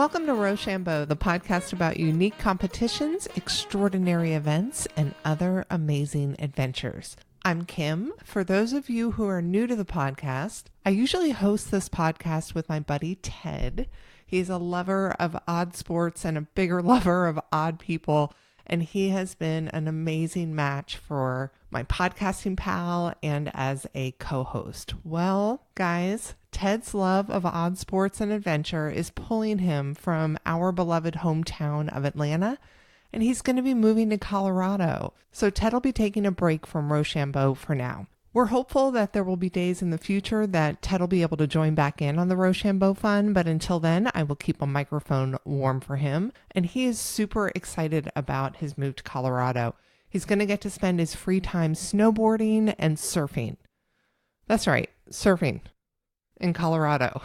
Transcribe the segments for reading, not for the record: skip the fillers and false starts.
Welcome to Rochambeau, the podcast about unique competitions, extraordinary events, and other amazing adventures. I'm Kim. For those of you who are new to the podcast, I usually host this podcast with my buddy Ted. He's a lover of odd sports and a bigger lover of odd people, and he has been an amazing match for my podcasting pal and as a co-host. Well, guys, Ted's love of odd sports and adventure is pulling him from our beloved hometown of Atlanta, and he's going to be moving to Colorado. So Ted will be taking a break from Rochambeau for now. We're hopeful that there will be days in the future that Ted will be able to join back in on the Rochambeau fun, but until then, I will keep a microphone warm for him, and he is super excited about his move to Colorado. He's going to get to spend his free time snowboarding and surfing. That's right, surfing in Colorado.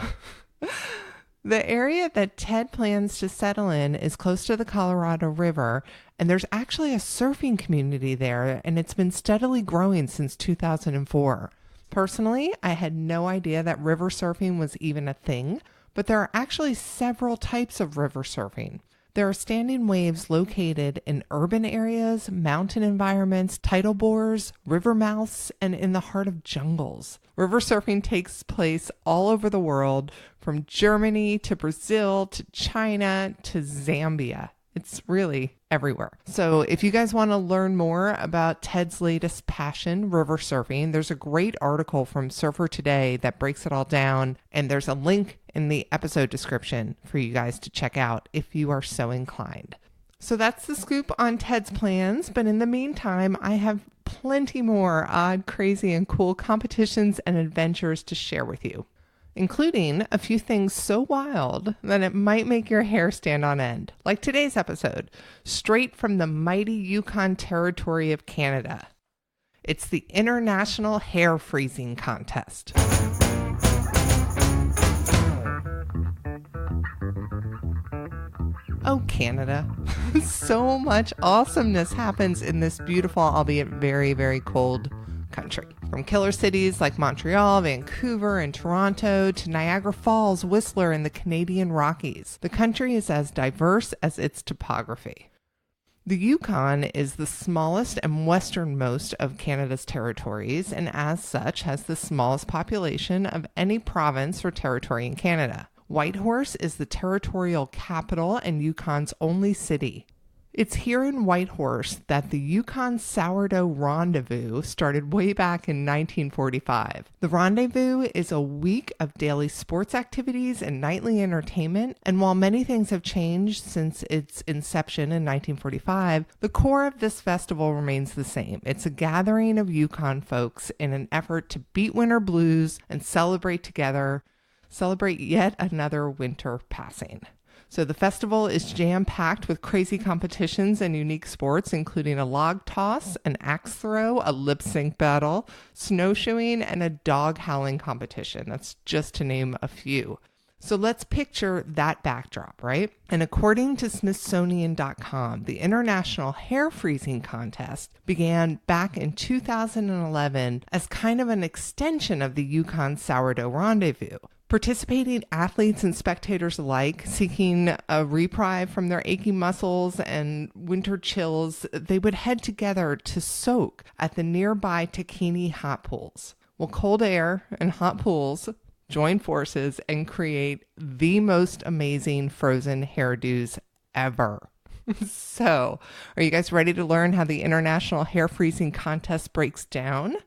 The area that Ted plans to settle in is close to the Colorado River, and there's actually a surfing community there, and it's been steadily growing since 2004. Personally, I had no idea that river surfing was even a thing, but there are actually several types of river surfing. There are standing waves located in urban areas, mountain environments, tidal bores, river mouths, and in the heart of jungles. River surfing takes place all over the world, from Germany to Brazil to China to Zambia. It's really everywhere. So if you guys want to learn more about Ted's latest passion, river surfing, there's a great article from Surfer Today that breaks it all down. And there's a link in the episode description for you guys to check out if you are so inclined. So that's the scoop on Ted's plans. But in the meantime, I have plenty more odd, crazy, and cool competitions and adventures to share with you, including a few things so wild that it might make your hair stand on end, like today's episode, straight from the mighty Yukon territory of Canada. It's the International Hair Freezing Contest. Oh, Canada. So much awesomeness happens in this beautiful, albeit very, very cold country. From killer cities like Montreal, Vancouver, and Toronto to Niagara Falls, Whistler, and the Canadian Rockies, the country is as diverse as its topography. The Yukon is the smallest and westernmost of Canada's territories, and as such has the smallest population of any province or territory in Canada. Whitehorse is the territorial capital and Yukon's only city. It's here in Whitehorse that the Yukon Sourdough Rendezvous started way back in 1945. The Rendezvous is a week of daily sports activities and nightly entertainment, and while many things have changed since its inception in 1945, the core of this festival remains the same. It's a gathering of Yukon folks in an effort to beat winter blues and celebrate together, celebrate yet another winter passing. So the festival is jam-packed with crazy competitions and unique sports, including a log toss, an axe throw, a lip-sync battle, snowshoeing, and a dog howling competition. That's just to name a few. So let's picture that backdrop, right? And according to Smithsonian.com, the International Hair Freezing Contest began back in 2011 as kind of an extension of the Yukon Sourdough Rendezvous. Participating athletes and spectators alike, seeking a reprieve from their aching muscles and winter chills, they would head together to soak at the nearby Takini hot pools. Well, cold air and hot pools join forces and create the most amazing frozen hairdos ever. So, are you guys ready to learn how the International Hair Freezing Contest breaks down?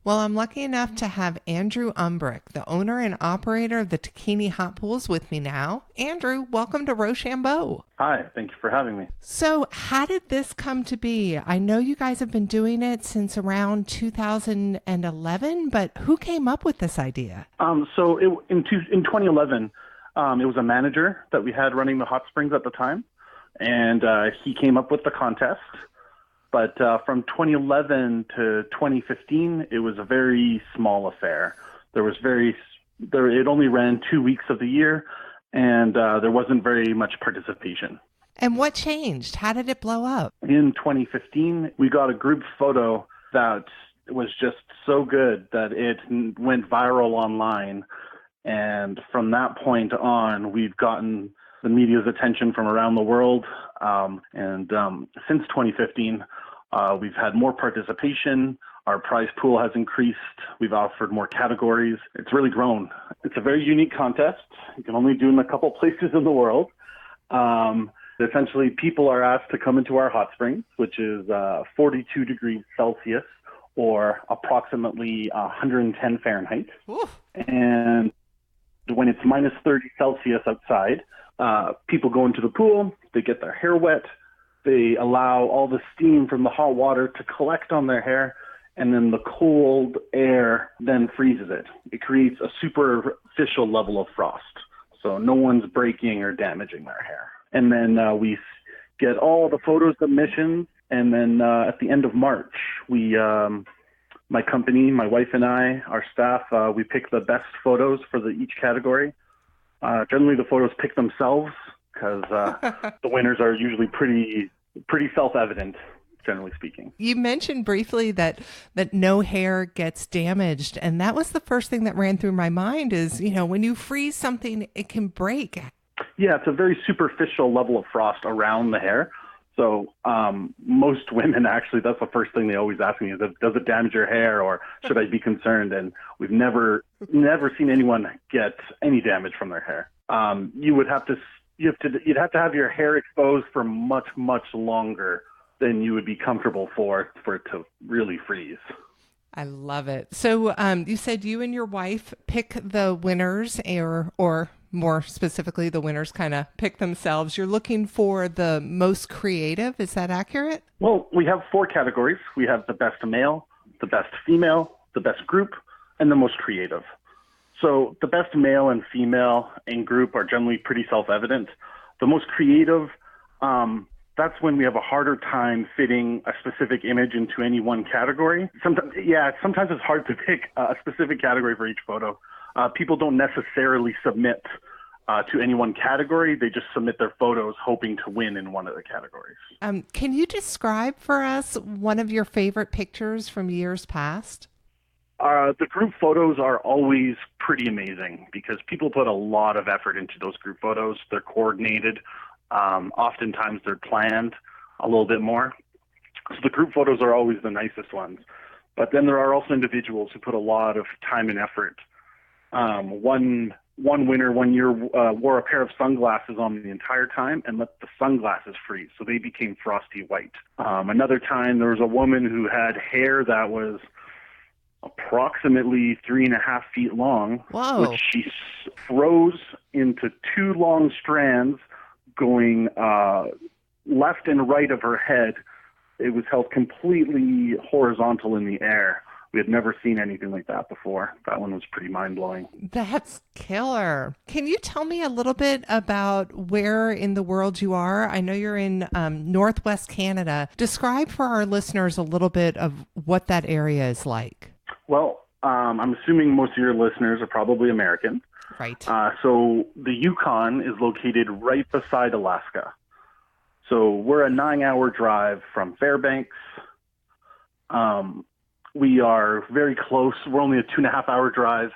Well, I'm lucky enough to have Andrew Umbrick, the owner and operator of the Takini Hot Pools, with me now. Andrew, welcome to Rochambeau. Hi, thank you for having me. So how did this come to be? I know you guys have been doing it since around 2011, but who came up with this idea? In 2011, it was a manager that we had running the hot springs at the time, and he came up with the contest. But from 2011 to 2015, it was a very small affair. It only ran 2 weeks of the year, and there wasn't very much participation. And what changed? How did it blow up? In 2015, we got a group photo that was just so good that it went viral online. And from that point on, we've gotten the media's attention from around the world. Since 2015, we've had more participation. Our prize pool has increased. We've offered more categories. It's really grown. It's a very unique contest. You can only do it in a couple places in the world. Essentially, people are asked to come into our hot springs, which is 42 degrees Celsius or approximately 110 Fahrenheit. Oof. And when it's minus 30 Celsius outside, people go into the pool, they get their hair wet, they allow all the steam from the hot water to collect on their hair, and then the cold air then freezes it. It creates a superficial level of frost, so no one's breaking or damaging their hair. And then we get all the photo submissions, and then at the end of March, we, my company, my wife and I, our staff, we pick the best photos for each category. Generally, the photos pick themselves because the winners are usually pretty self-evident, generally speaking. You mentioned briefly that no hair gets damaged, and that was the first thing that ran through my mind is, when you freeze something, it can break. Yeah, it's a very superficial level of frost around the hair. So most women, actually, that's the first thing they always ask me is, does it damage your hair or should I be concerned? And we've never seen anyone get any damage from their hair. You'd have to have your hair exposed for much, much longer than you would be comfortable for it to really freeze. I love it. So you said you and your wife pick the winners or more specifically, the winners kind of pick themselves. You're looking for the most creative. Is that accurate? Well, we have 4 categories. We have the best male, the best female, the best group, and the most creative. So the best male and female and group are generally pretty self-evident. The most creative, that's when we have a harder time fitting a specific image into any one category. Sometimes it's hard to pick a specific category for each photo. People don't necessarily submit to any one category. They just submit their photos hoping to win in one of the categories. Can you describe for us one of your favorite pictures from years past? The group photos are always pretty amazing because people put a lot of effort into those group photos. They're coordinated. Oftentimes they're planned a little bit more. So the group photos are always the nicest ones. But then there are also individuals who put a lot of time and effort. One winner one year wore a pair of sunglasses on the entire time and let the sunglasses freeze, so they became frosty white. Another time, there was a woman who had hair that was approximately 3.5 feet long, Whoa. which she froze into 2 long strands going left and right of her head. It was held completely horizontal in the air. We had never seen anything like that before. That one was pretty mind-blowing. That's killer. Can you tell me a little bit about where in the world you are? I know you're in Northwest Canada. Describe for our listeners a little bit of what that area is like. Well, I'm assuming most of your listeners are probably American. Right. So the Yukon is located right beside Alaska. So we're a 9-hour drive from Fairbanks. We are very close. We're only a 2.5-hour drive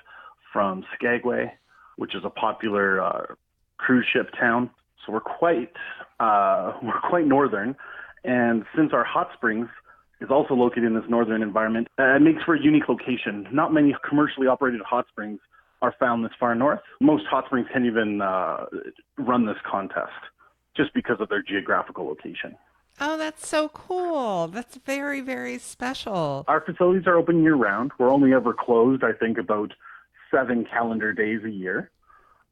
from Skagway, which is a popular cruise ship town. So we're quite northern. And since our hot springs is also located in this northern environment, it makes for a unique location. Not many commercially operated hot springs are found this far north. Most hot springs can't even run this contest just because of their geographical location. Oh, that's so cool. That's very, very special. Our facilities are open year-round. We're only ever closed, I think, about 7 calendar days a year.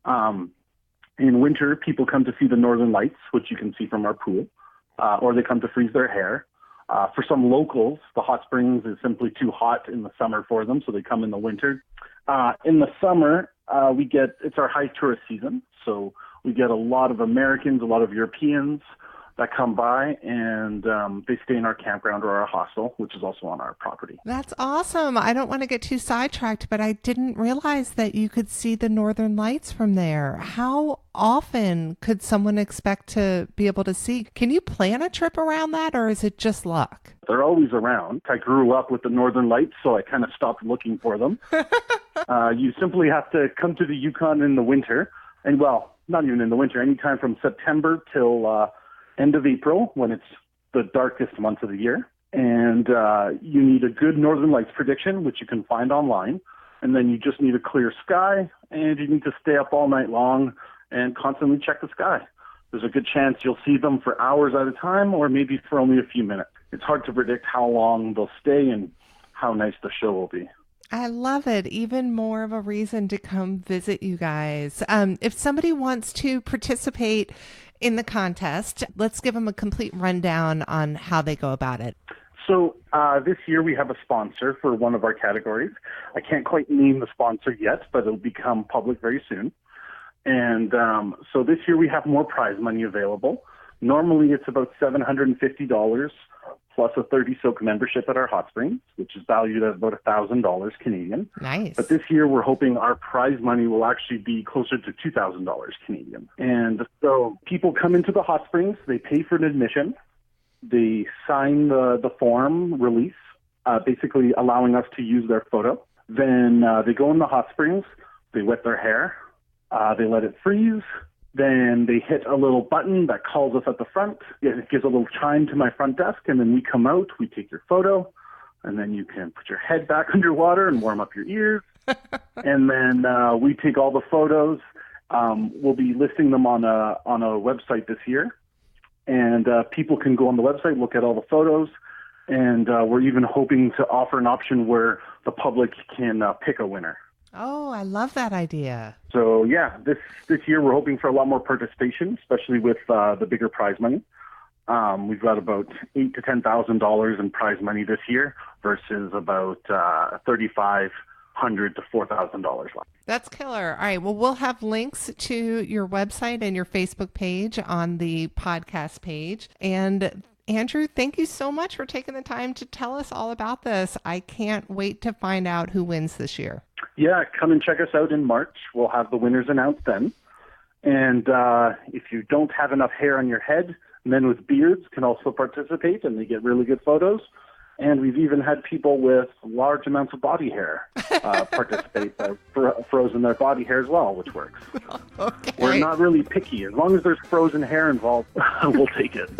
In winter, people come to see the northern lights, which you can see from our pool, or they come to freeze their hair. For some locals, the hot springs is simply too hot in the summer for them, so they come in the winter. In the summer, it's our high tourist season, so we get a lot of Americans, a lot of Europeans that come by, and they stay in our campground or our hostel, which is also on our property. That's awesome. I don't want to get too sidetracked, but I didn't realize that you could see the northern lights from there. How often could someone expect to be able to see? Can you plan a trip around that, or is it just luck? They're always around. I grew up with the northern lights, so I kind of stopped looking for them. You simply have to come to the Yukon in the winter, and not even in the winter, anytime from September till end of April, when it's the darkest month of the year. And you need a good northern lights prediction, which you can find online. And then you just need a clear sky, and you need to stay up all night long and constantly check the sky. There's a good chance you'll see them for hours at a time, or maybe for only a few minutes. It's hard to predict how long they'll stay and how nice the show will be. I love it. Even more of a reason to come visit you guys. If somebody wants to participate in the contest, let's give them a complete rundown on how they go about it. So this year we have a sponsor for one of our categories. I can't quite name the sponsor yet, but it'll become public very soon. And so this year we have more prize money available. Normally it's about $750 plus a 30 soak membership at our hot springs, which is valued at about $1,000 Canadian. Nice. But this year we're hoping our prize money will actually be closer to $2,000 Canadian. And so people come into the hot springs, they pay for an admission, they sign the form release, basically allowing us to use their photo. Then they go in the hot springs, they wet their hair, they let it freeze. Then they hit a little button that calls us at the front. It gives a little chime to my front desk, and then we come out, we take your photo, and then you can put your head back underwater and warm up your ears. And then we take all the photos. We'll be listing them on a website this year. And people can go on the website, look at all the photos, and we're even hoping to offer an option where the public can pick a winner. Oh, I love that idea. So, yeah, this year we're hoping for a lot more participation, especially with the bigger prize money. We've got about $8,000 to $10,000 in prize money this year versus about $3,500 to $4,000 left. That's killer. All right. Well, we'll have links to your website and your Facebook page on the podcast page. And Andrew, thank you so much for taking the time to tell us all about this. I can't wait to find out who wins this year. Yeah, come and check us out in March. We'll have the winners announced then. And if you don't have enough hair on your head, men with beards can also participate, and they get really good photos. And we've even had people with large amounts of body hair participate, frozen their body hair as well, which works. Okay. We're not really picky. As long as there's frozen hair involved, we'll take it.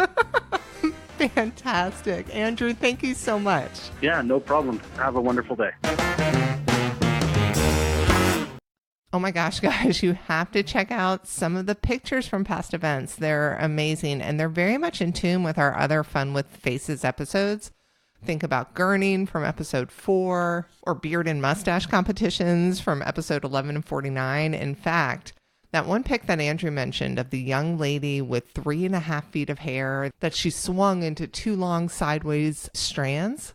Fantastic. Andrew, thank you so much. Yeah, no problem. Have a wonderful day. Oh my gosh, guys, you have to check out some of the pictures from past events. They're amazing, and they're very much in tune with our other Fun with Faces episodes. Think about gurning from episode 4 or beard and mustache competitions from episode 11 and 49. In fact, that one pic that Andrew mentioned of the young lady with 3.5 feet of hair that she swung into 2 long sideways strands.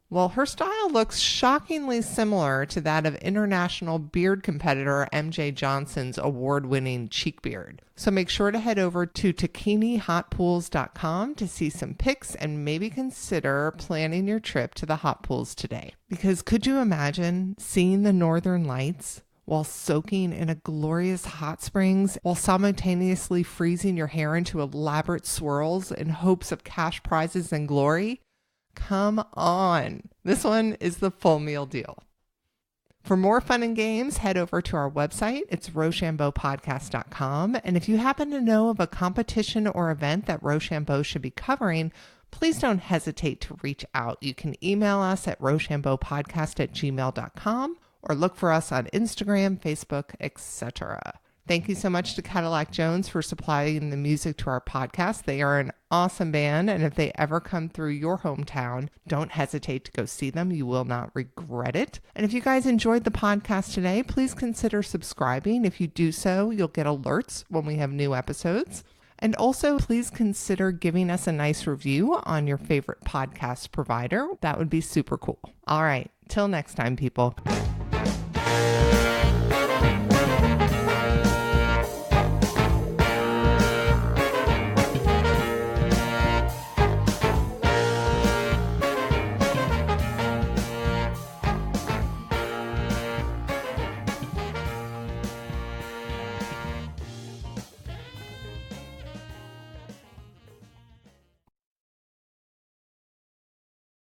Well, her style looks shockingly similar to that of international beard competitor MJ Johnson's award-winning cheek beard. So make sure to head over to takinihotpools.com to see some pics and maybe consider planning your trip to the hot pools today. Because could you imagine seeing the northern lights while soaking in a glorious hot springs while simultaneously freezing your hair into elaborate swirls in hopes of cash prizes and glory? Come on. This one is the full meal deal. For more fun and games, head over to our website. It's rochambeaupodcast.com. And if you happen to know of a competition or event that Rochambeau should be covering, please don't hesitate to reach out. You can email us at rochambeaupodcast@gmail.com or look for us on Instagram, Facebook, etc. Thank you so much to Cadillac Jones for supplying the music to our podcast. They are an awesome band, and if they ever come through your hometown, don't hesitate to go see them. You will not regret it. And if you guys enjoyed the podcast today, please consider subscribing. If you do so, you'll get alerts when we have new episodes. And also, please consider giving us a nice review on your favorite podcast provider. That would be super cool. All right, till next time, people.